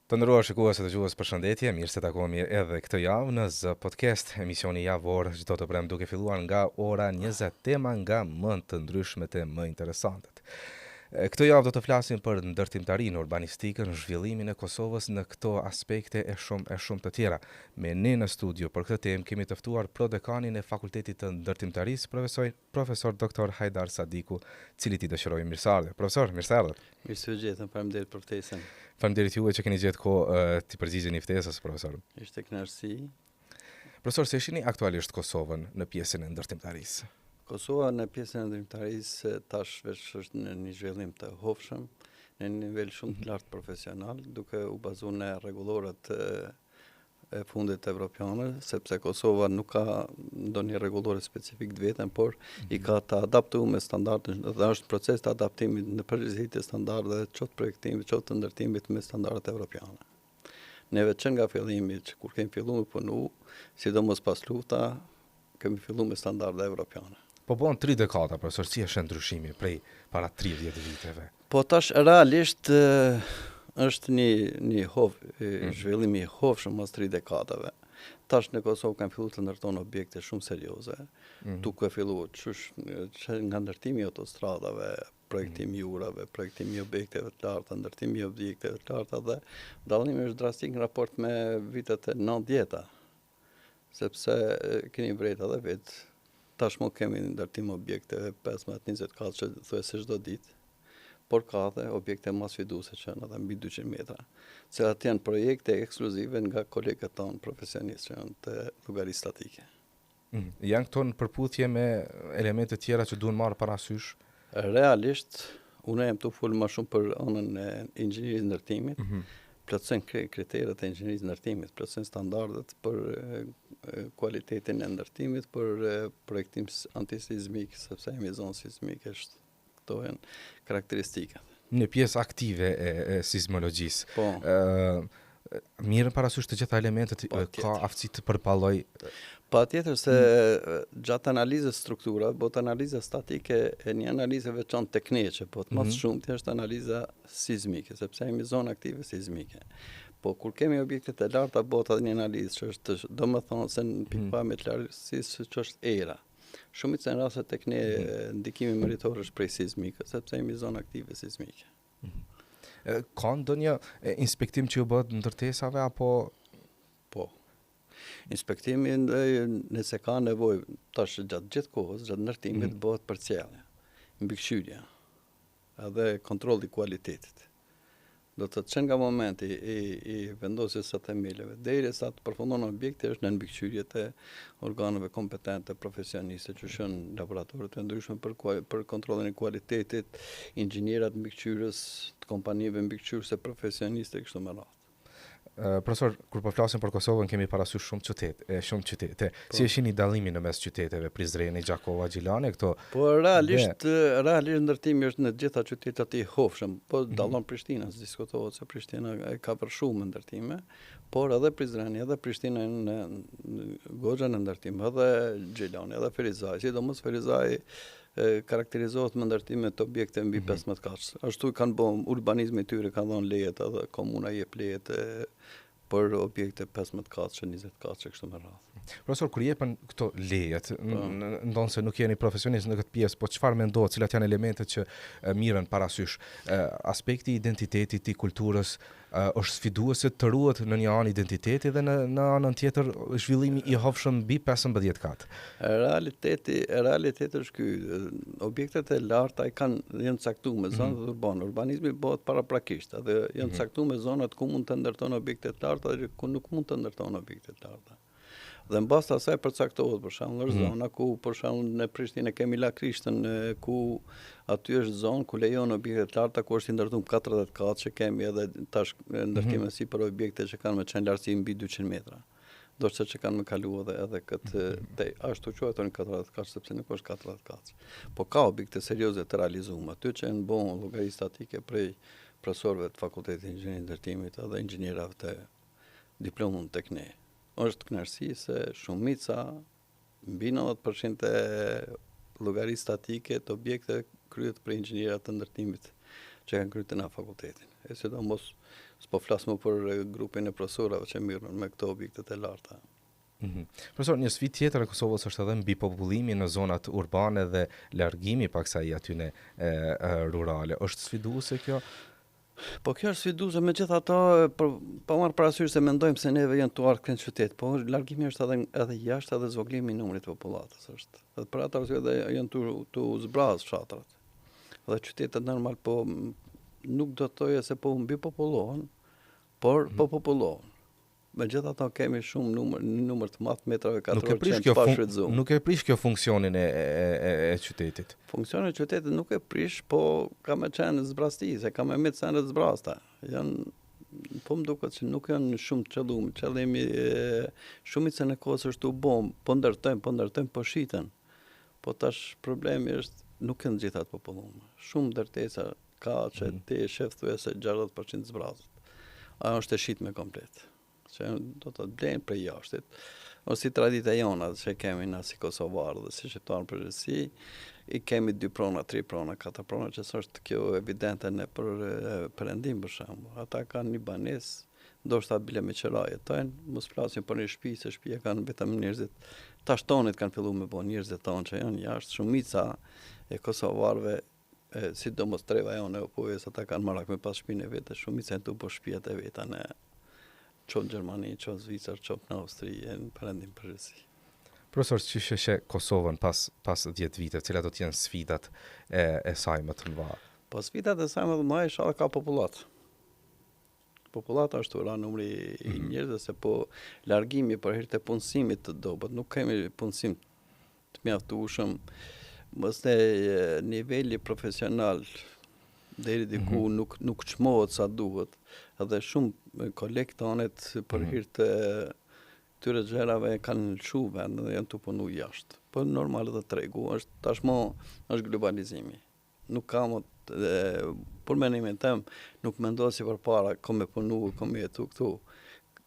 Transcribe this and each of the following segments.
Të nderuar shikues e dëgjues, përshëndetje, mirë se takohemi edhe këtë javë në Z Podcast, emisioni javor çdo të premte duke filluar nga ora 20, tema nga më të ndryshmet e më interesantet. Këtë javë do të flasim për ndërtimtarinë urbanistike në zhvillimin e Kosovës në këto aspekte e shumë të tjera. Me ne në studio për këtë temë kemi të ftuar prodekanin e Fakultetit të Ndërtimtarisë, profesor Dr. Hajdar Sadiku, cili ti dëshiroj mirëseardhje. Profesor, mirëseardhje. Mirësevgjetën, faleminderit për ftesën. Faleminderit juve që keni gjetë kohë të përgjigjeni ftesës, profesor. Ishte kënaqësi. Profesor, si shihni aktualisht Kosovën në pjesën e ndërtimtarisë? Kosova në pjesën e ndërtimtarisë tash veç është në një zhvillim të hovshëm, në një nivel shumë të lartë profesional, duke u bazuar në rregullorat e fundit evropiane, sepse Kosova nuk ka ndonjë rregullore specifik të vetën, por i ka të adaptuar me standardet, dhe është proces të adaptimit në përgjithësi të standardeve qoftë projektimit, qoftë të ndërtimit me standardet evropiane. Neve që nga fillimi, që kur kemi filluar me punu, sidomos pas lufta, kemi filluar me standarde evropiane. Po bën 3 dekada, profesor, si është ndryshimi prej para 30 viteve? Po tash realisht është një zhvillimi i hovshëm mas 3 dekadave. Tash në Kosovë kanë filluar të ndërtojnë objekte shumë serioze, duke filluar që nga ndërtimi i autostradave, projektimi i urave, projektimi i objekteve të larta, ndërtimi i objekteve të larta, dhe dallimi është drastik në raport me vitet e 90-ta, sepse keni vrejt edhe vetë. Tashmë kemi ndërtim objekte 15-20 katë që thuajse çdo ditë, por ka dhe objekte më sfiduese që janë edhe mbi 200 metra, cilat janë projekte ekskluzive nga kolegët tonë profesionistë që janë të llogarisë statike. Janë këto në përputhje me elemente tjera që duhen marrë parasysh? Realisht, unë jam të fol më shumë për anën e inxhinierisë ndërtimit, plotësojnë kriteret e inxhinierisë ndërtimit, plotësojnë standardet për kualitetin e ndërtimit, për projektim antisizmik, sepse jemi zonë sismike, këto janë karakteristikat. Në pjesë aktive e sismologjisë. Po. Mirën parasysh të gjitha elementet, ka aftësi të përballoj. Patjetër se gjatë analizës struktura, bëhet analiza statike e një analizë veçantë teknike, po të mas shumti është analiza sismike, sepse jemi zonë aktive sismike. Po kur kemi objekte të larta, bëhet edhe një analizë që është, domethënë se në pikpamje të lartësisë që është era. Shumica në raste tek ne ndikimi meritor është prej sismikës, sepse jemi zonë aktive sismike. Ka ndonjë inspektim që ju bëhet ndërtesave apo? Po. Inspektimin nëse ka nevojë, tash gjatë gjithë kohës, gjatë ndërtimit bëhet përcjellje, mbikëqyrje, edhe kontrolli i kualitetit. Do të thotë që nga momenti i vendosjes së themeleve derisa të përfundon objekti është në mbikëqyrjet e organeve kompetente profesioniste që janë laboratorët e ndryshme për kontrollin e kualitetit, inxhinierët mbikëqyrës të kompanive mbikëqyrëse profesioniste kështu me radhë. Profesor, kur po flasim për Kosovën kemi parasysh shumë qytete. Si e shihni dallimin në mes qyteteve, Prizreni, Gjakova, Gjilani, këto? Po realisht ndërtimi është në të gjitha qytetet i hovshëm, po dallon Prishtina, diskutohet se Prishtina ka për shumë ndërtime, por edhe Prizreni, edhe Prishtina në goxha në ndërtim, edhe Gjilani, edhe Ferizaj, sidomos Ferizaj karakterizohet me ndërtime të objekte mbi 15 kaç. Ashtu kanë bën urbanizmi i tyre, kanë dhënë lejet, edhe komuna jep lejet për objekte 15 kaç, 20 kaç kështu me radhë. Profesor, kur jepen këto lejet, ndonë se nuk jeni profesionist në këtë pjesë, po çfarë mendohet, cilat janë elementet që mirën parasysh? Aspekti i identitetit, i kulturës, është sfiduese të ruhet në një anë identiteti dhe në anën tjetër zhvillimi i hovshëm mbi 15 katë. Realiteti është ky. Objektet e larta janë caktuar me zonat urbane. Urbanizmi bëhet paraprakisht, dhe janë caktuar me zonat ku mund të ndërtojnë objekte të larta dhe ku nuk mund të ndërtojnë objekte të larta. Dhe mbas të asaj përcaktohet, për shembull, është zona ku për shembull në Prishtinë kemi Lakrishtën, ku aty është zonë ku lejon objekte të larta, ku është i ndërtuar 40 katë, që kemi edhe tash ndërtime si për objekte që kanë me qenë lartësi mbi 200 metra. Ndoshta që kanë me kalu edhe këtë ashtu quajtur 40 kaç, sepse nuk është 40 kaç. Po ka objekte serioze të realizuara aty që janë bën llogari statike prej profesorëve të Fakultetit të Inxhinierisë Ndërtimit edhe inxhinierave të diplomën tek ne. Është kënaqësi se shumica, mbi 90% e llogarisë statike të objekte kryhet për inxhinierat të ndërtimit që kanë kryer në fakultetin. E sidomos s'po flas më për grupin e profesorëve që mirën me këto objektet e larta. Profesor, një sfidë tjetër e Kosovës është edhe mbipopullimi në zonat urbane dhe largimi paksai atyne rurale. Është sfiduese kjo? Po kjo është sfiduese, megjithatë pa marrë parasysh se mendojmë se neve janë tuar kënd qytet, po largimi është edhe jashtë edhe zvoglimi i numrit të popullatës është. Dhe për atë arsye edhe janë tu zbraz fshatrat. Dhe qytetet normal po nuk do të thoje se po mbipopullohen, por po popullohen. Megjithatë kemi shumë numër të madh metrave katror që janë pa shfrytzuar. Nuk e prish kjo funksionin e qytetit. Funksionin e qytetit nuk e prish, po ka me qenë zbrasti, se ka me sende zbrasta. Po më duket që nuk janë shumë të qëlluar. Qëllimi shumicën e kohës është u bom, po ndërtojmë, po shiten. Po tash problemi është nuk janë gjitha të populluara. Shumë ndërtesa ka që ti e shef thuajse 60% zbrazët. Ajo është e shitme komplet. Që do të blenë për jashtit. Ose si tradita jona që kemi na si Kosovarë dhe si shqiptarë përgjithësi, i kemi 2 prona, 3 prona, 4 prona, që është kjo evidente në perëndim për shembull. Ata kanë një banesë, ndoshta bile me qira jetojnë, mos flasim për një shtëpi, se shtëpia kanë vetëm njerëzit tashtonit kanë filluar me bën njerëzit tonë që janë jashtë, shumica e kosovarëve sidomos treva jonë po ata kanë marrë me pas shtëpinë e vetë, shumica janë tu po shtëpiat e veta në qo në Gjermani, qo në Zvicër, qo në Austri, në perëndim përgjithësi. Profesor, që sheshe Kosovën pas 10 vite, cilat do t'jenë sfidat e saj më të mëdha? Po sfidat e saj më të mëdha është ka popullat. Popullata është ura numri i njerëzve, se po largimi për hir të punësimit të dobët, nuk kemi punësim të mjaftueshëm, mos te niveli profesional deri diku nuk çmohet sa duhet, edhe shumë kolegë tonet për hir të këtyre gjërave kanë lëshu vend dhe janë të punu jashtë. Po normal edhe tregu është tashmo është globalizimi. Nuk ka më për mendimin tem nuk mendoj si përpara kom me punu, kom me jetu këtu.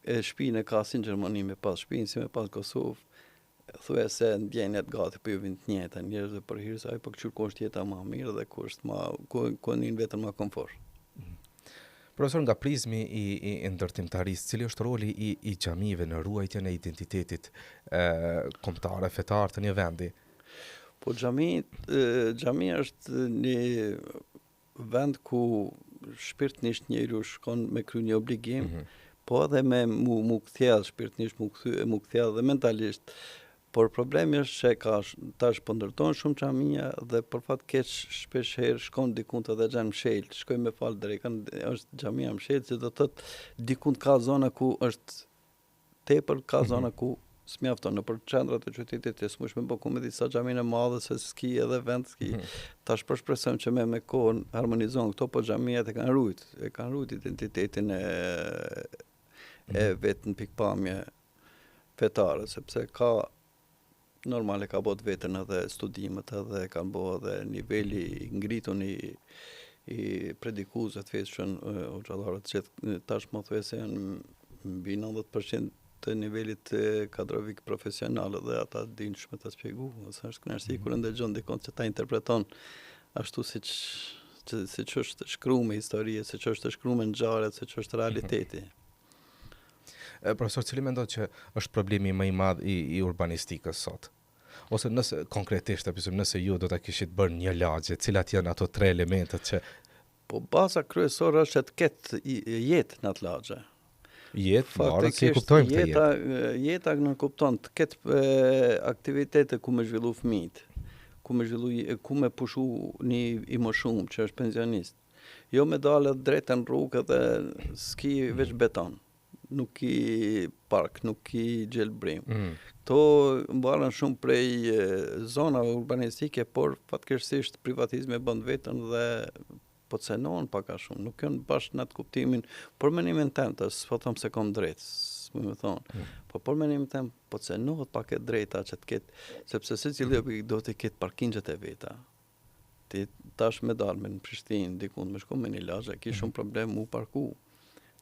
Shtëpinë e ka si në Gjermani me pas shtëpinë, si me pas Kosovë. Thuaj se ndjenjat gati po ju vjen të njëjta njerëzve për hir se ai po ku është jeta më mirë dhe ku është ku nin vetëm më komfort. Profesor, nga prizmi i ndërtimtarisë, cili është roli i xhamive në ruajtjen e identitetit kombëtar fetar të një vendi? Po xhami është një vend ku shpirtnisht njeriu shkon me kry një obligim, po edhe me mu kthjell shpirtnisht, mu kthjell dhe mentalisht. Por problemi është që tash po ndërtohen shumë xhamia dhe për fat keq shpesh herë shkon dikun edhe xhan mshël, shkoj me fal drekën, është xhamia mshël, që do të thotë dikun ka zona ku është tepër, ka zona ku s'mjafton. Nëpër qendrat e qytetit të smush me bë me disa xhaminë e madhe se ski edhe vend ski. Tash po shpresojmë që me kohën harmonizon këto, po xhamiat e kanë rujt identitetin e vetë në pikpamje fetare, sepse ka normale ka bot vetën edhe studimet edhe kanë bo edhe niveli ngritun i predikuesve të fesshëm hoxhallarët që tashmë thuajse janë mbi 90% të nivelit kadrovik profesional dhe ata dinë shumë të shpjegu, ose është kënaqësi kur ndëgjon dikon që ta interpreton ashtu siç është shkruar me histori, siç është shkruar me ngjarje, siç është realiteti. Profesor, cili mendon që është problemi më i madh i urbanistikës sot? Ose nëse konkretisht nëse ju do ta kishit bërë një lagje, cilat janë ato 3 elementet që po baza kryesore është të ketë jetë në atë lagje. Jetë, varet si e kuptojmë këtë jetë. Jeta në kupton të ketë aktivitete ku me zhvillu fëmijët, ku me pushu një i më shumë që është pensionist. Jo me dalë drejt në rrugë dhe s'ki veç beton. Nuk i park, nuk i gjelbrim. To mbaren shumë prej zonave urbanistike, por fatkeqësisht privatizmi bën vetën dhe po cenohen pak a shumë. Nuk janë bashkë në atë kuptimin, por mendimin tem, s'po them se kam drejt, s'më thonë. Por mendimin tem, po cenohet pak e drejta që të ketë, sepse secili objekt do të ketë parkingjet e veta. Ti tash me dalë në Prishtinë, dikun me shku me një lagje, ki shumë problem mu parku.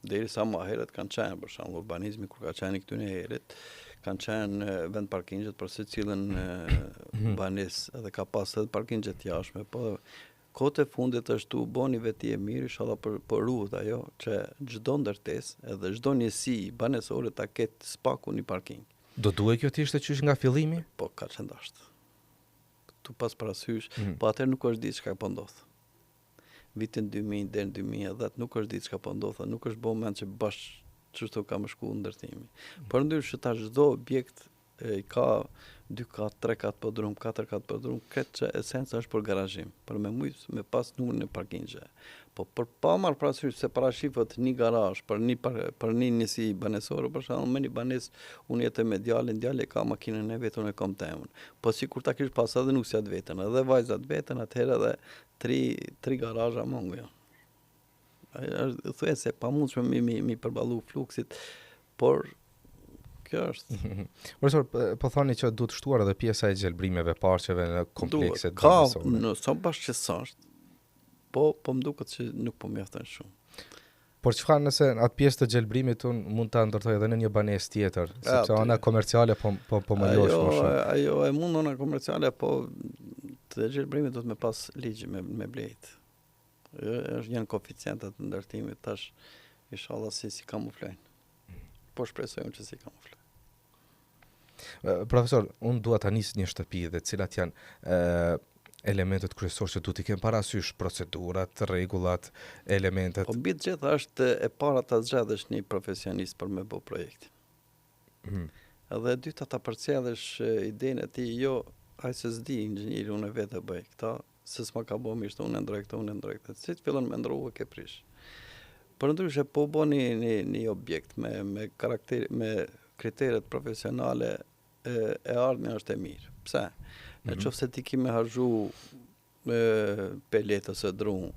Derisa më herët kanë qenë, për shembull urbanizmi kur ka qenë këtyne herët, kanë qenë vend parkingjet për secilën banesë, edhe ka pas edhe parkingjet jashtme, po Kohët e fundit është tu bo një veti e mirë, inshallah për ruhet ajo që çdo ndërtesë edhe çdo njësi banesore ta ketë spaku një parking. Do duhet kjo të ishte qysh nga fillimi? Po ka që ndashtë. Tu pas parasysh, po atëherë nuk është ditë çka po ndodh. Vitin 2000 deri në 2010 nuk është ditë çka po ndodh, nuk është moment që bash çështo ka më shku ndërtimi. Përndryshe tash çdo objekt i ka 2 kat, 3 kat podrum, 4 kat podrum, këtë që esenca është për garazhim, për me pas numrin e parkingje. Po për pa marrë parasysh se parashifet një garazh për një njësi banesore, për shembull, me një banesë unë jetë me djalin ka makinën e vet, unë e kam temën. Po sikur ta kish pas edhe nusjat vetën, edhe vajzat vetën, atëherë edhe tri garazha mungu janë. Është thuajse pamundshme mi përballu fluksit, por kjo është. Profesor, po thoni që duhet shtuar edhe pjesa e gjelbrimeve parqeve në komplekset banesore. Ka, në sa bashkë që s'është, po më duket që nuk po mjafton shumë. Por çfarë nëse atë pjesë të gjelbrimit unë mund ta ndërtoj edhe në një banesë tjetër, sepse ana komerciale po më losh më shumë. Ajo e mund ana komerciale, po të gjelbrimit do të më pas ligj me blejt. Është janë koeficientat të ndërtimit tash inshallah si kamuflojnë. Po shpresojmë që si kamuflojnë. Profesor, unë dua ta nis një shtëpi dhe cilat janë elementet kryesorë që duhet i kem parasysh, procedurat, rregullat, elementet. Po mbi të gjitha është e para ta zgjedhësh një profesionist për me bë projektin. Edhe e dyta ta përcjellësh idenë e tij, jo ai se s'di inxhinieri unë vetë e bëj këta, se s'ma ka bë mirë, unë ndroj këtë. Si të fillon me ndrua ke prish. Përndryshe po bëni një objekt me karakter, me kriteret profesionale e ardhmja është e mirë. Pse? Në qoftë se ti ki me harxhu pelet ose drum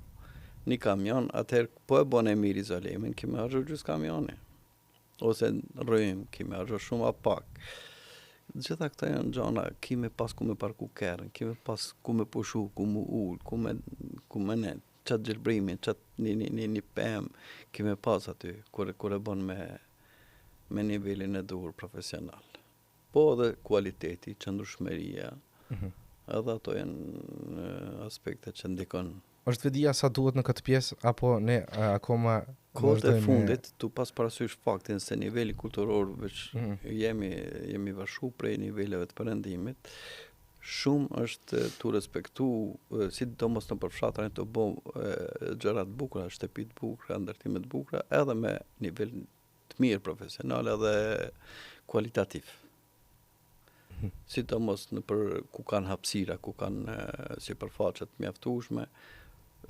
një kamion, atëherë po e bën e mirë izolimin, ki me harxhu gjys kamioni. Ose rrym, ki me harxhu shumë a pak. Gjitha këta janë gjana, ki me pas ku me parku kerën, ki me pas ku me pushu, ku me ull, ku me ne, qatë gjelbrimin, qatë një PM, ki me pas aty, kur e bën me nivelin e dur profesional. Po edhe kualiteti, qëndrueshmëria, edhe ato janë aspekte që ndikon. Është vedia sa duhet në këtë pjesë, apo ne akoma... Kohët e fundit, tu pas parasysh faktin se niveli kulturor veç jemi vashu prej niveleve të perëndimit, shumë është tu respektu, sidomos në përfshatën të bëjmë gjëra të bukura, shtëpi të bukura, ndërtime të bukura, edhe me nivel të mirë profesional edhe kualitativ. Sidomos ku kanë hapësira, ku kanë sipërfaqe të mjaftueshme,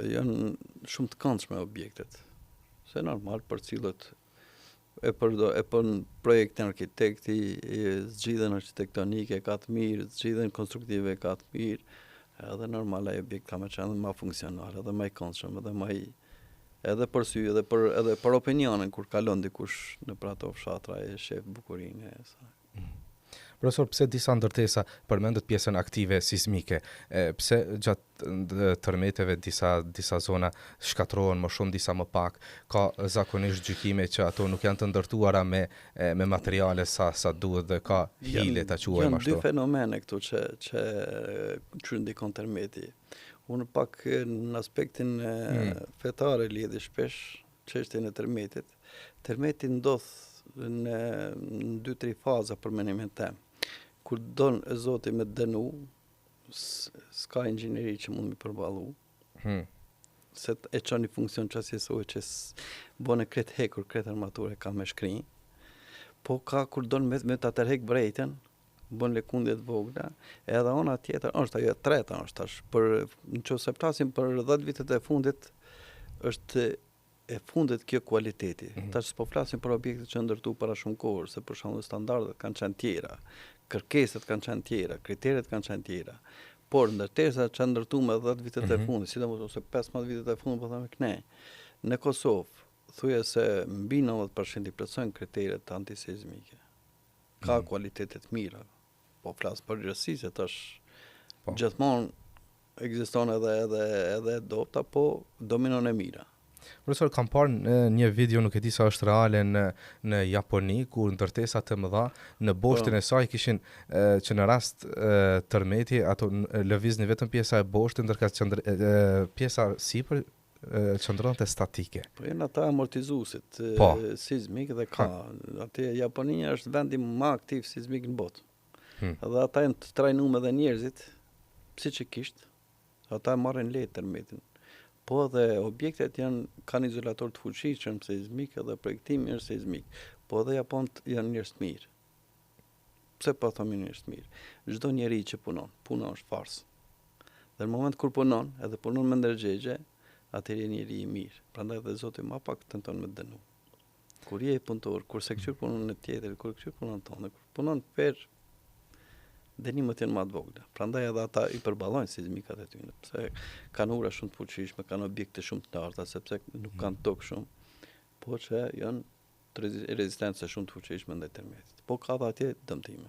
janë shumë të këndshme objektet. Se normal për cilët e për projektin arkitekti, zgjidhen arkitektonike ka të mirë, zgjidhen konstruktive ka të mirë, edhe normal ai objekt ka më qenë më funksional, edhe më i këndshëm, edhe për sy, edhe për opinionin kur kalon dikush në për ato fshatra e shef bukurinë e saj. Profesor, pse disa ndërtesa përmendet pjesën aktive sismike? Pse gjatë tërmeteve disa zona shkatrohen më shumë, disa më pak? Ka zakonisht gjykime që ato nuk janë të ndërtuara me materiale sa duhet dhe ka hile ta quajmë ashtu. Janë dy fenomene këtu që ndikon tërmeti. Unë pak në aspektin fetar e lidhi shpesh çështjen e tërmetit. Tërmeti ndodh në 2-3 faza për menimin tem. Kur don e Zoti me dënu, s'ka inxhinieri që mund mi përballu. Se e çon një funksion çasjesor që bën e kret hekur, kret armaturë ka me shkrinj. Po ka kur don me ta tërheq brejtën, bën lëkundje të vogla, edhe ona tjetër është ajo e treta është tash. Nëse flasim për 10 vitet e fundit, është e fundit kjo kualiteti. Tash s'po flasim për objekte që ndërtu para shumë kohë, se për shembull standardet kanë qenë tjera, kërkesat kanë qenë tjera, kriteret kanë qenë tjera. Por ndërtesa që ndërtu me 10 vitet e fundit, sidomos ose 15 vitet e fundit, po thëmë ne, në Kosovë, thuja se mbi 90% i plotësojnë kriteret antisizmike. Ka kualitetet mira. Po flas për gjërësi se tash gjithmonë ekziston edhe dopta, po dominon e mira. Profesor, kam parë një video, nuk e di sa është reale, në Japoni, ku ndërtesa të mëdha në boshtin e saj kishin që në rast tërmeti ato lëvizni vetëm pjesa e boshtit, ndërka pjesa sipër qëndronte statike. Po janë ata amortizuesit sismik dhe ka. Aty Japonia është vendi më aktiv sismik në botë. Dhe ata janë të trajnuar edhe njerëzit psikikisht. Ata marrin lehtë tërmetin. Po dhe objektet kanë izolator të fuqishëm seizmik edhe projektimi është seizmik. Po dhe japonët janë njerëz të mirë. Pse po thonë njerëz të mirë? Çdo njeri që puna është farsë. Dhe në moment kur punon, edhe punon me ndërgjegje, atëherë njeri i mirë. Prandaj dhe Zoti më pak tenton me dënu. Kur je punëtor, kurse këtyr punon në tjetër, kur këtyr punon tonë, kur punon fer dënimet janë më të vogla. Prandaj edhe ata i përballojnë seizmikat e tyre, pse kanë ura shumë të fuqishme, kanë objekte shumë të larta, sepse nuk kanë tokë shumë, po që janë rezistencë shumë të fuqishme ndaj tërmetit. Po ka dhe atje dëmtime,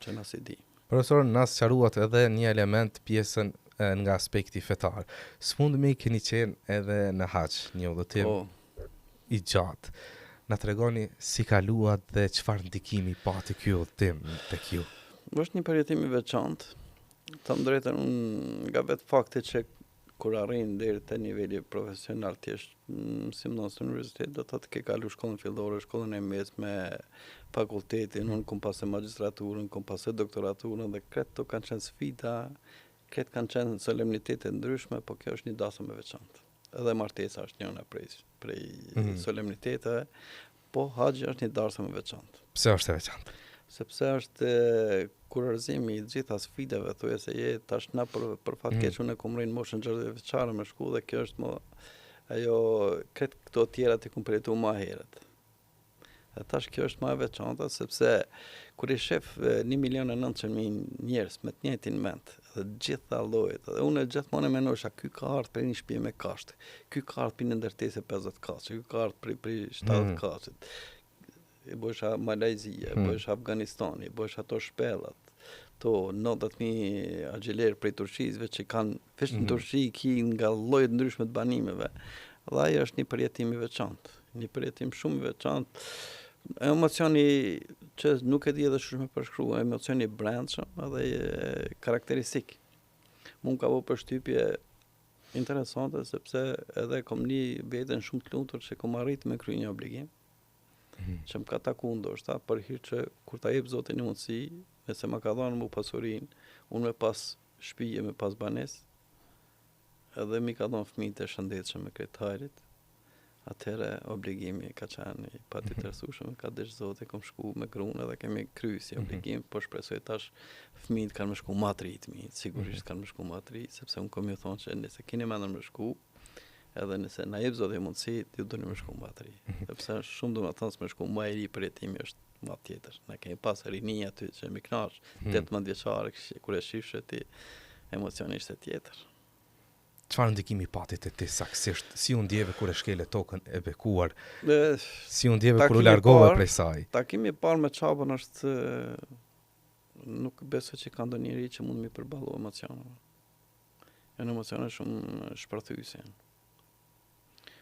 që na si di. Profesor, na sqaruat edhe një element pjesën nga aspekti fetar. S'mundemi keni qenë edhe në haç, një udhëtim i gjatë. Na tregoni si kaluat dhe çfarë ndikimi pati ky udhëtim tek ju? Është një përjetim i veçantë. Të drejtën, unë nga vetë fakti që kur arrin deri te niveli profesional thjesht mësimdhënës në universitet, do të thotë ke kalu shkollën fillore, shkollën e mesme, fakultetin, unë kom pasë magjistraturën, kom pasë doktoraturën dhe kreto kanë qenë sfida, kreto kanë qenë solemnitete ndryshme, po kjo është një dasëm e veçantë. Edhe martesa është njëna prej solemniteteve, po haxhi është një dasëm e veçantë. Pse është e veçantë? Sepse është kurorëzimi i gjitha sfidave, thuaj se je tash na për fat keq unë kam rënë moshën 60 vjeçare me shkollë dhe kjo është ajo këtë këto tjera të kompletu më herët. Dhe tash kjo është më e veçantë sepse kur i shef 1.900.000 njerëz me të njëjtin mend, dhe gjitha llojet, dhe unë gjithmonë mendosha ky ka ardhur për një shtëpi me kashte, ky ka ardhur për një ndërtesë 50 kaçe, ky ka ardhur për 70 kaçe. Bësha Malajzia, bësha Afganistani, bësha ato shpellat, to 90.000 agjilerë prej Turqisëve që kanë veç në Turqi nga llojet ndryshme të banimeve. Dhe ajo është një përjetim i veçantë, një përjetim shumë i veçantë. Emocioni që nuk e di edhe shumë me përshkrua, emocioni i brendshëm edhe karakteristik. Mund ka vë përshtypje interesante sepse edhe kom një veten shumë të lumtur që kom arrit me krye një obligim. Që më ka taku ndoshta për hir që kur ta jep Zoti një mundësi, nëse më ka dhënë mu pasurinë, unë me pas shtëpi, me pas banesë, edhe mi ka dhënë fëmijët e shëndetshëm me këtë hajrit, atëherë obligimi ka qenë i patjetërsueshëm, ka dësh Zoti, kam shku me gruan edhe kemi kryer si obligim, po shpresoj tash fëmijët kanë më shku më të ritmi, sigurisht kanë më shku më të rit, sepse unë kam ju thonë që nëse keni mendën më shku, edhe nëse na jep Zoti mundësi, ju doni më shku më të ri. Sepse shumë domethënë më shku më i ri përjetimi është më tjetër. Ne kemi pas rini aty që më kënaq, 18 vjeçare kur e shifshe ti, emocioni ishte tjetër. Çfarë ndikimi pati te ti saktësisht? Si u ndjeve kur e shkele tokën e bekuar? Si u ndjeve kur u largove prej saj? Takimi i parë me çapën është nuk besoj që ka ndonjë njeri që mund mi përballo emocioneve. Janë emocione shumë shpërthyese.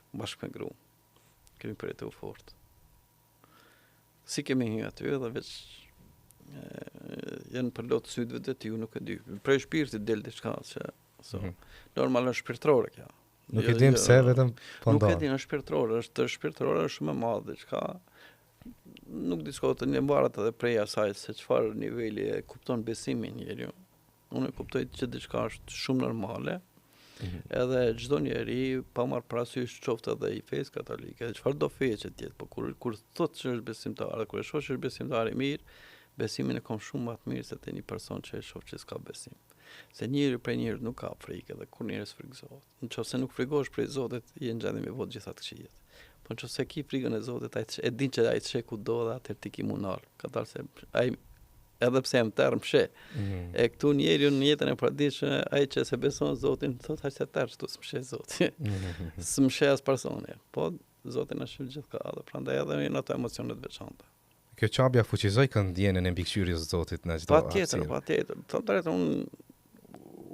Bashkë me gru, kemi përjetu fort. Si kemi hy aty edhe veç janë përlot sytëve të ty, nuk e dy. Prej shpirtit del diçka që normal është shpirtërore kjo. Nuk e dim pse vetëm po ndodh. Nuk e dim, është shpirtërore shumë e madhe diçka. Nuk diskutohet në mbarat edhe prej asaj se çfarë niveli e kupton besimin njeriu. Unë e kuptoj që diçka është shumë normale. Edhe çdo njeri pa marr parasysh qoftë edhe i fesë katolike, çfarë do feje që tjetë, po kur thotë që është besimtar, kur e shoh që është besimtar i mirë, besimin e kam shumë më të mirë se te një person që e shoh që s'ka besim. Se njëri prej njërit nuk ka frikë dhe kur njëri s'frikëzohet. Nëse nuk frikohesh prej Zotit, je në gjendje me vot gjitha të këqijet. Po nëse ki frikën e Zotit, e din që ai të sheh kudo dhe atëherë ti ki munal. Ka dalë se ai edhe pse jam tërë mshe. E këtu njeriu në jetën e përditshme, ai që se beson Zotin, thotë aq se tërë këtu s'mshe Zoti. S'mshe as personi. Po Zoti na shih gjithka dhe prandaj edhe janë ato emocione të veçanta. Kjo çabja fuqizoi këndjenën e mbikëqyrjes së Zotit në çdo aksion. Patjetër. Thotë drejtë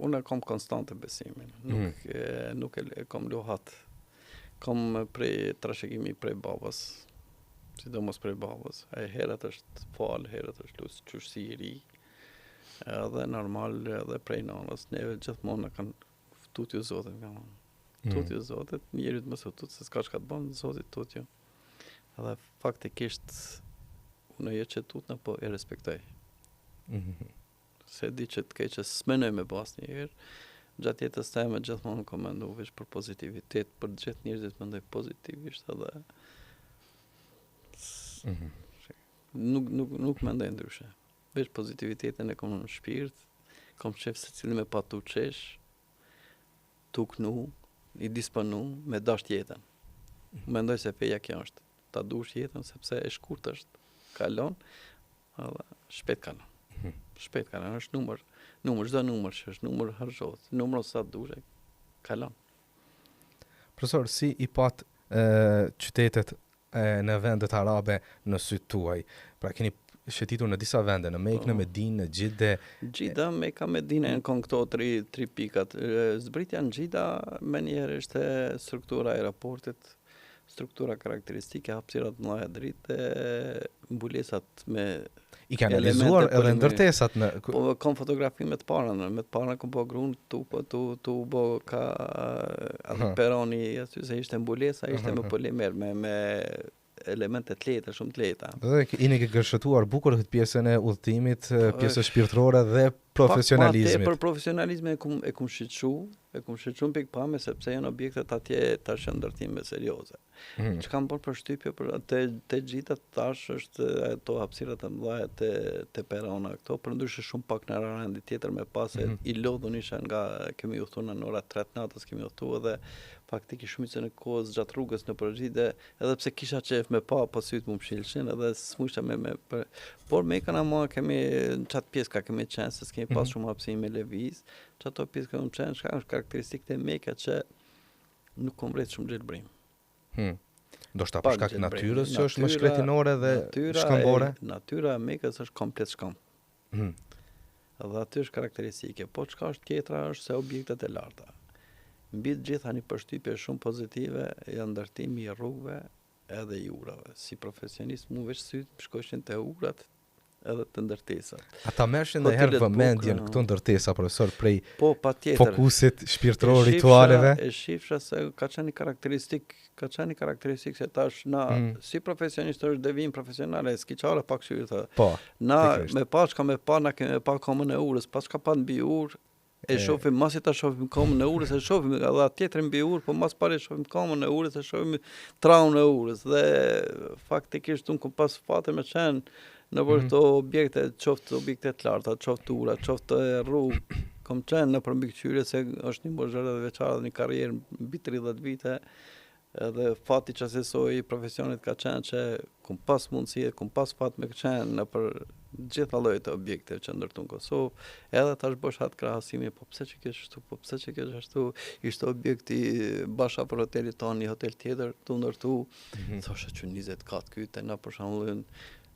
unë kam konstante besimin. Nuk e kam luhat Kom prej trashëgimi prej babas, sidomos prej babas. E herët është fal, herët është lut qyshësi i ri. Edhe normal edhe prej nanës, neve gjithmonë na kanë tutje Zotit, tutje Zotit, njerit mos u tut se s'ka çka të bën, Zoti tutje. Edhe faktikisht unë jo që tutna, po e respektoj. Se di që të keqe s'menoj me pas njëherë, gjatë jetës time gjithmonë kam menduar veç për pozitivitet, për gjithë njerëzit mendoj pozitivisht edhe nuk mendoj ndryshe. Veç pozitivitetin e kam në shpirt, kam qef se cili me pa tu qesh, tu knu, i disponu me dasht jetën. Mendoj se feja kjo është, ta dush jetën sepse e shkurt është, kalon, edhe shpejt kalon. Shpejt kalon, është numër, çdo numër që është numër harxhohet, numër sa duhet, kalon. Profesor, si i pat qytetet në vendet arabe në sytë tuaj? Pra keni shëtitur në disa vende, në Mekë, në Medinë, në Gjidde. Gjida, Mekka, Medinë, në kanë këto tri pikat. Zbritja në Gjida, me njerë ishte struktura e raportit, struktura karakteristike, hapësirat mëdha dritë, mbulesat me I ka analizuar edhe ndërtesat në... Po, kam fotografi me të parën kam po grunë, tu bo ka peroni, se ishte mbulesa, ishte me polimer, me elemente të lehta, shumë të lehta. Dhe jeni ke gërshëtuar bukur këtë pjesën e udhëtimit, pjesën shpirtërore dhe profesionalizmit. Për profesionalizmin e kum shqetësu pikpame sepse janë objektet atje tash ndërtime serioze. Që kam bërë përshtypje për te Gjita tash është ato hapësirat e mëdha te perona këto, përndryshe shumë pak në rendi tjetër me pas i lodhun isha nga kemi udhëtuar në ora 3 natës kemi udhëtuar dhe faktikisht shumicën e kohës gjatë rrugës në Gjide, edhe pse kisha qef me pa, po syt më mshilshin edhe smusha por me kana më kemi çat pjesë ka kemi qenë se s'kemi pas shumë hapësi me lëviz, çato pjesë kemi qenë çka është karakteristikë e Mekës që nuk kam vret shumë xhelbrim. Do shta për shkak natyrës që është më shkretinore dhe shkëmbore? Natyra e Mekës është komplet shkëmb. Dhe aty është karakteristike, po çka është tjetra është se objektet e larta. Mbi të gjitha një përshtypje shumë pozitive janë ndërtimi i rrugëve edhe i urave. Si profesionist mu veç sytë shkoshin të urat edhe të ndërtesat. Ata mershin dhe herë vëmendjen këto ndërtesa, profesor, prej patjetër, fokusit shpirtëror ritualeve? E shifra se ka qenë karakteristik se tash na si profesionist është devijim profesionale, s'ki qare pak shyrë. Na me pa çka me pa, na kemi pa komën e urës, pas ka pa mbi urë, e shohim masi ta shohim komën e urës, e shohim edhe tjetër mbi urë, po mas pari shohim komën e urës, e shohim traun e urës dhe faktikisht unë kom pas fatë me qenë në për këto objekte, qoftë objekte të larta, qoftë ura, qoftë rrugë, kom qenë në përmbikëqyrje se është një mbozhërë dhe veçarë dhe një karrierë mbi 30 vite, edhe fati që asesoj i profesionit ka qenë që kom pas mundësi, kom pas fat me qenë në për gjitha llojet e objekteve që ndërtuan Kosovë, edhe tash bësh atë krahasimi, po pse që kesh ashtu, po pse që kesh ashtu, ishte objekti basha për hotelit tonë, një hotel tjetër të ndërtu, thosha që 20 katë kyte, na për shembull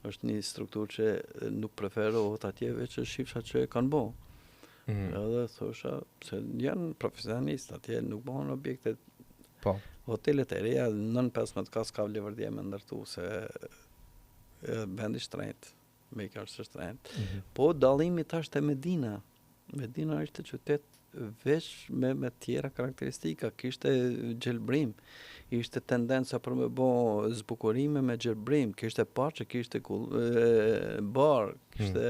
është një strukturë që nuk preferohet atje veç shifsha që kanë bo. Edhe thosha, se janë profesionistë atje, nuk bëhen objektet. Hotelet e reja, 9-15 kas ka vlevërdje me ndërtu, se vendi shtrenjtë, Mekka është shtrenjtë. Po dallimi tash te Medina. Medina është qytet veç me tjera karakteristika, kishte gjelbrim, ishte tendenca për me bo zbukurime me gjelbrim, kishte parqe, kishte bar, kishte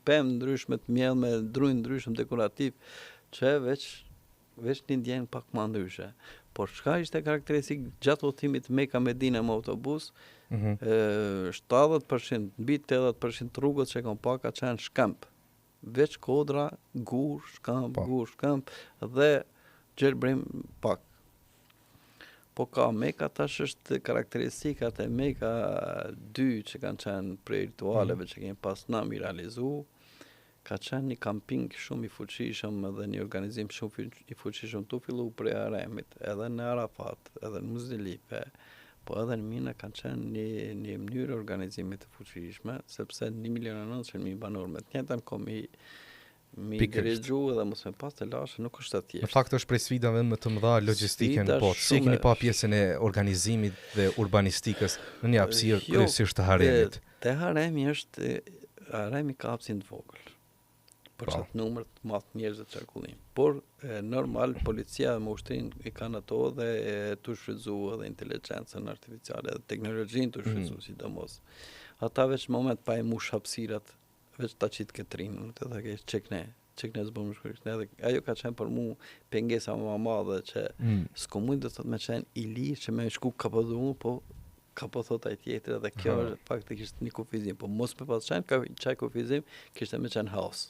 pemë ndryshme të mjell me drujnë ndryshme dekorativ, që veç një ndjenë pak më ndryshe. Por çka ishte karakteristik gjatë udhëtimit Mekka Medina me autobus, 70%, mbi 80% rrugët që kam pa ka qenë shkëmb. Veç kodra, gur, shkëmb dhe gjelbrim pak. Po ka Mekka tash është karakteristikat e Mekka 2 që kanë qenë prej ritualeve që kemi pas na mi realizu, ka qenë një kamping shumë i fuqishëm edhe një organizim shumë i fuqishëm tu fillu prej Haremit, edhe në Arafat, edhe në Muzdelife, po edhe në Mina kanë qenë një mënyrë organizimit të fuqishme, sepse 1,9 milion banor me të njëjtën komi Mi dirigju dhe mos me pas të lashe nuk është atje. Në fakt është prej sfidave më të mëdha logjistike në botë. Si keni pa pjesën e organizimit dhe urbanistikës në një hapësirë kryesisht të haremit? Te haremi haremi ka hapësin të vogël. Për çat numër të madh njerëz të qarkullim. Por normal policia dhe ushtrin i kanë ato dhe tu shfrytzuar edhe inteligjencën artificiale dhe teknologjinë tu shfrytzuar sidomos. Ata veç moment pa e mush hapësirat veç ta qit Ketrinën, të ta kesh çek ne s'bëm shkruajt. Edhe ajo ka qenë për mua pengesa më e madhe që s'ko mund të thotë me qenë i lirë që më shku ka po ka po thot ai tjetër dhe kjo është faktikisht një kufizim, po mos me pas qenë çaj kufizim kishte më qenë haos.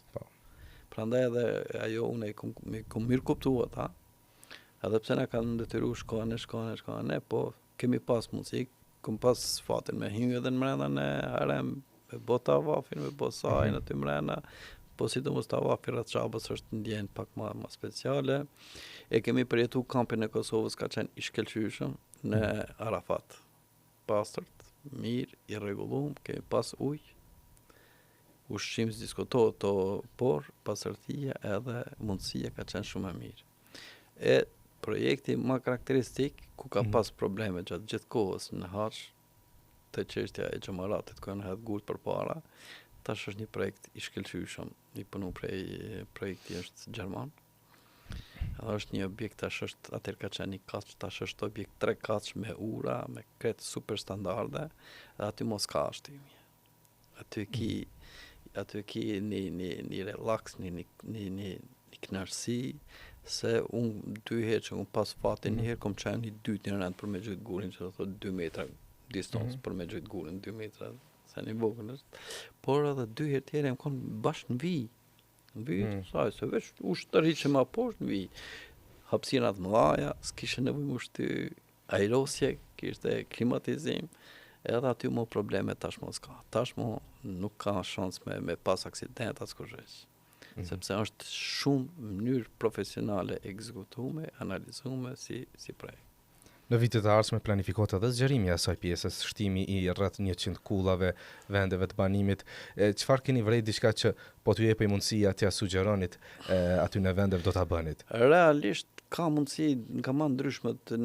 Prandaj edhe ajo unë kom mirë kuptuar ata. Edhe pse na kanë detyruar shkone, po kemi pas mundësi, kom pas fatin me hyrë edhe në brenda në harem, me bota vafin, me bosajn aty mrena, po sidomos tavafi rreth Çabës është ndjen pak më speciale. E kemi përjetu kampin e Kosovës ka qenë i shkëlqyshëm në Arafat. Pastërt, mirë, i rregullum, kemi pas ujë, ushqim diskutohet por pastërtia edhe mundësia ka qenë shumë e mirë. E projekti më karakteristik ku ka pas probleme gjatë gjithë kohës në Haç, të çështja e xhamaratit ku janë hedhur gurt përpara, tash është një projekt i shkëlqyshëm, i punu prej projekti është gjerman. Edhe është një objekt tash është atëherë ka qenë një kaç, tash është objekt 3 kaç me ura, me kretë super standarde, dhe aty mos ka shtimi. Aty ki një relax, një kënaqësi, se unë 2 herë që unë pas fatin një herë kom qenë një dytë një rend për me gjujtë gurin, që do thotë 2 metra distancë për me gjujtë gurin, 2 metra, se një vogël është. Por edhe 2 herë tjere më konë bashkë në vijë. Në vijë të saj, se veç ushtë të rriqe ma poshtë në vijë. Hapësinat mëdhaja, s'kishe nevojë më shty aerosje, kishte klimatizim, edhe aty më probleme tashmo s'ka. Tashmo nuk ka shans me pas aksident as kurrësh. Sepse është shumë mënyrë profesionale ekzekutume, analizume si projekt. Në vitet e ardhshme planifikohet edhe zgjerimi i asaj pjesës, shtimi i rreth 100 kullave, vendeve të banimit. Çfarë keni vërejt diçka që po t'ju jepej mundësia t'ia sugjeronit aty në vendeve do ta bënit? Realisht ka mundësi nga më ndryshmet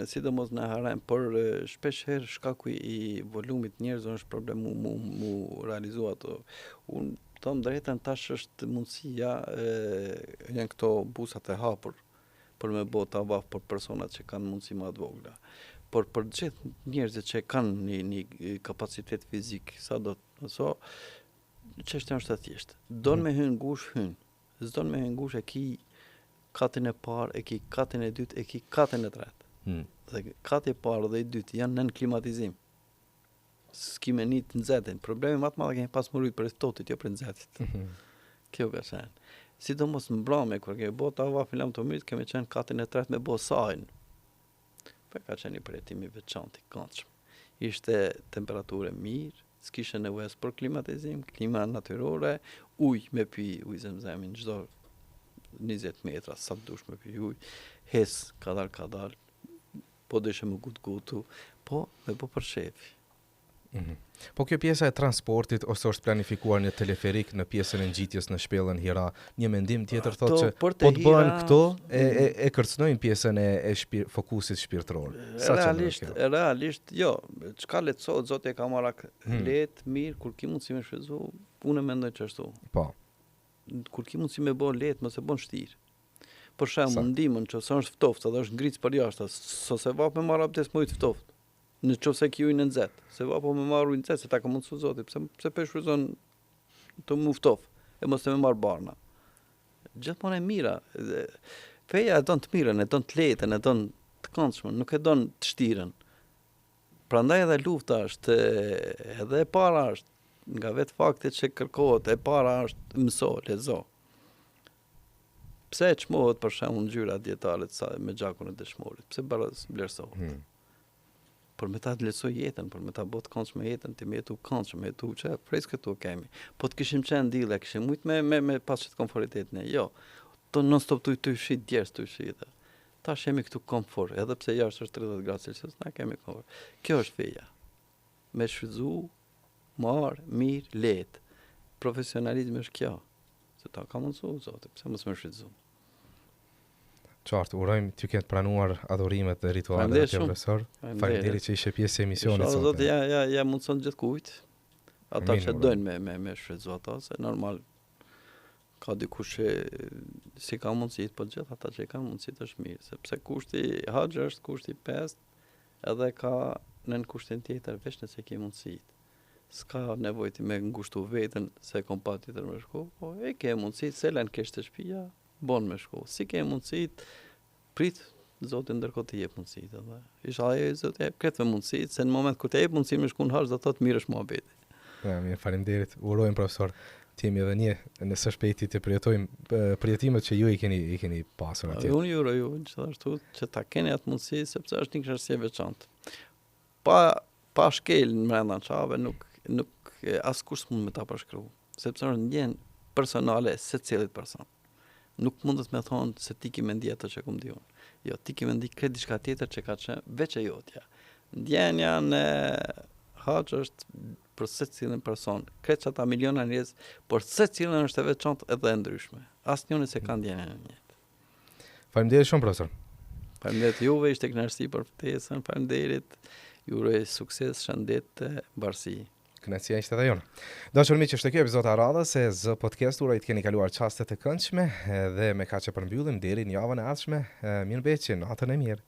sidomos në harem, por shpesh herë shkaku i volumit njerëzve është problem mu realizu ato. Unë thom drejtën tash është mundësia janë këto busat e hapur për me bo tavaf për personat që kanë mundësi më të vogla. Por për gjithë njerëzit që kanë një kapacitet fizik, sa do të so, çështja është e thjeshtë. Don me hyn ngush hyn. S'don me hyn ngush e ki katin e parë, e ki katin e dytë, e ki katin e tretë. Dhe kati e parë dhe i dytë janë nën klimatizim. S'ki me një të nxehtën. Problemi më të madh kemi pas murit për ftohtit, jo për nxehtit. Kjo ka qenë. Sidomos në mbrëmje kur kemi bota vafin lam të mirë, kemi qenë katin e tretë me bosajn. Po ka qenë një përjetim i veçantë, i këndshëm. Ishte temperaturë mirë, s'kishte nevojë për klimatizim, klima natyrore, ujë me pi, ujë zemzemin çdo 20 metra sa dush me pi ujë, hes kadal, po deshe më gutu, po me po për shefi. Po kjo pjesa e transportit ose është planifikuar një teleferik në pjesën e ngjitjes në shpellën Hira, një mendim tjetër thotë që po të bëhen këto e kërcënojnë pjesën e fokusit shpirtëror. Realisht jo, çka lehtësohet zoti e ka marrë lehtë, mirë, kur ki mundësi me shfrytzu, unë mendoj që ashtu. Po. Kur ki mundësi me bën lehtë, mos e bën vështirë. Për shembull, ndihmën nëse është ftoft, edhe është ngriç për jashtë, sose vap me marr abdes më të ftoft. Në qofse ki ujë në nxehtë, se vapo me marr ujë nxehtë, se ta ka mundsu zoti, pse pe shfryzon të muftof, e mos të me marr barna. Gjithmonë e mira. Feja e don të mirën, e don të lehtën, e don të këndshmën, nuk e don të vështirën. Prandaj edhe lufta është, edhe e para është nga vetë fakti që kërkohet, e para është mëso, lezo. Pse çmohet për shembull ngjyra dietare me gjakun e dëshmorit? Pse vlerësohet? Për me ta të leçoj jetën, për me ta bot këndshme jetën, ti me jetu këndshme, me jetu që freskë këtu kemi. Po të kishim qenë dile, kishim mujtë me pas qëtë komforitetin e, jo. To non stop të ushit, djerës të ushit. Tash jemi këtu komfort, edhe pse jashtë është 30 gradë Celsius, na kemi komfort. Kjo është feja. Me shfrytzu, marë, mirë, letë. Profesionalizmi është kjo. se ta ka mundësu, Zoti, pse mos më shfrytëzu. Qartë, urojmë t'ju ketë pranuar adhurimet dhe ritualet atje profesor. Faleminderit që ishe pjesë e emisionit sot. Zoti ja mundson gjithkujt. Ata që dojnë me shfrytëzu ata, se normal ka dikush që si ka mundësit, po gjithë ata që kanë mundësit është mirë, sepse kushti haxh është kushti 5, edhe ka në kushtin tjetër veç nëse ke mundësit. S'ka nevojë ti me ngushtu veten se kom pa tjetër me shku, po e ke mundësit, se lën kesh të shtëpia, bon me shku. Si ke mundësit, prit Zoti ndërkohë të jep mundësit edhe. Inshallah Zoti jep këtë mundësit, se në moment kur të jep mundësi me shku në haxh do të thotë mirësh muhabeti. Mirë, faleminderit. Urojmë profesor të jemi edhe një në së shpejti të përjetojmë përjetimet që ju i keni pasur atje. Unë ju uroj gjithashtu që ta keni atë mundësi sepse është një çështje e veçantë. Pa shkel në brenda çave nuk askush mund me ta përshkruaj, sepse është ndjen personale secilit person. Nuk mundet me thonë se ti ke mendi atë që kum di unë. Jo, ti ke mendi këtë diçka tjetër që ka qenë veç e jotja. Ndjenja në haxh është për secilin person. Këtë ata miliona njerëz, por secilin është e veçantë edhe e ndryshme. Asnjëri se ka ndjenjën e njëjtë. Faleminderit shumë profesor. Faleminderit juve, ishte kënaqësi për ftesën. Faleminderit. Ju uroj sukses, shëndet e mbarësi. Kënaqësia ishte edhe jona. Dashur miq, është kjo episod i radhës e Z Podcast. Uroj të keni kaluar çaste të këndshme dhe me kaq që përmbyllim deri në javën e ardhshme. Mirëmbëjtje, natën e mirë.